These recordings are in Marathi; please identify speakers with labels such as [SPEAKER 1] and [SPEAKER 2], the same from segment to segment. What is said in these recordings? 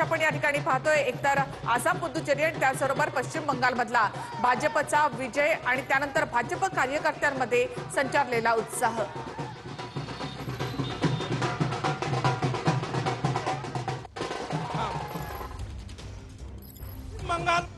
[SPEAKER 1] आपण या ठिकाणी पाहतोय, एकतर आसाम, पुदुचेरी आणि त्याचबरोबर पश्चिम बंगालमधला भाजपचा विजय आणि त्यानंतर भाजप कार्यकर्त्यांमध्ये संचारलेला उत्साह।
[SPEAKER 2] बंगाल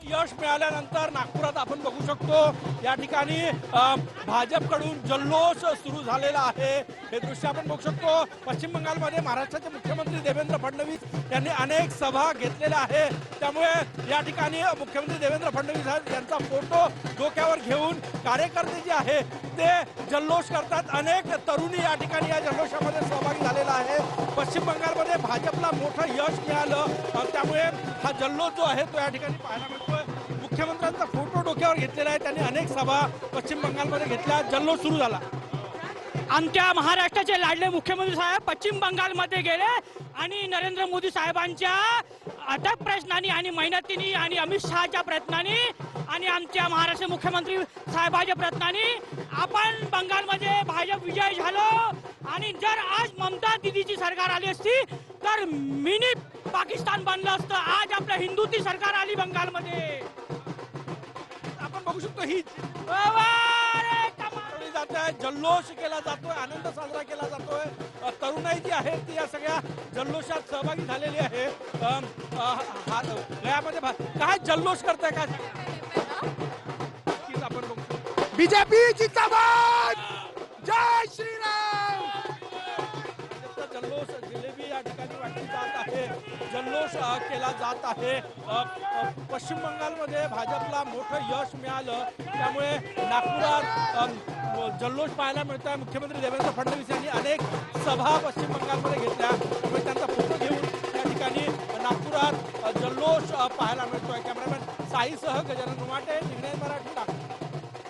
[SPEAKER 2] यश मिळाल्यानंतर नागपुरात आपण बघू शकतो या ठिकाणी भाजपकडून जल्लोष सुरू झालेला आहे। हे दृश्य आपण बघू शकतो। पश्चिम बंगालमध्ये महाराष्ट्राचे मुख्यमंत्री देवेंद्र फडणवीस यांनी अनेक सभा घेतलेल्या आहे, त्यामुळे या ठिकाणी मुख्यमंत्री देवेंद्र फडणवीस यांचा फोटो डोक्यावर घेऊन कार्यकर्ते जे आहे ते जल्लोष करतात। अनेक तरुणी या ठिकाणी या जल्लोषामध्ये सहभागी झालेला आहे। पश्चिम बंगालमध्ये भाजपला मोठं यश मिळालं, त्यामुळे हा जल्लोष जो आहे तो या ठिकाणी पाहायला मिळतोय। मुख्यमंत्र्यांचा फोटो डोक्यावर घेतलेला आहे, त्यांनी अनेक सभा पश्चिम बंगालमध्ये घेतल्या, जल्लोष सुरू झाला।
[SPEAKER 3] आमच्या महाराष्ट्राचे लाडले मुख्यमंत्री साहेब पश्चिम बंगालमध्ये गेले आणि नरेंद्र मोदी साहेबांच्या अथक प्रयत्नांनी आणि मेहनतीने आणि अमित शहाच्या प्रयत्नांनी आणि आमच्या महाराष्ट्र मुख्यमंत्री साहेबांच्या प्रयत्नांनी आपण बंगालमध्ये भाजप विजय झालो। आणि जर आज ममता दीदीची सरकार आली असती तर मिनी पाकिस्तान बनलं असतं। आज आपल्या हिंदूची सरकार आली बंगालमध्ये।
[SPEAKER 2] आपण बघू शकतो ही जल्लोष केला जातोय, आनंद साजरा केला जातोय। तरुणाई जी आहे ती या सगळ्या जल्लोषात सहभागी झालेली आहे। गळ्यामध्ये काय जल्लोष करताय काय आपण बघू।
[SPEAKER 4] बीजेपी जिंदाबाद, जय श्रीराम।
[SPEAKER 2] जल्लोष जिलेबी या ठिकाणी वाटली जात आहे, जल्लोष केला जात आहे। पश्चिम बंगालमध्ये भाजपला मोठं यश मिळालं, त्यामुळे नागपुरात जल्लोष पाहायला मिळत आहे। मुख्यमंत्री देवेंद्र फडणवीस यांनी अनेक सभा पश्चिम बंगालमध्ये घेतल्या, त्यामुळे त्यांचा फोटो घेऊन या ठिकाणी नागपुरात जल्लोष पाहायला मिळतोय। कॅमेरामॅन साईसह गजानन रुमाटे, निर्णय मराठी, नागपूर।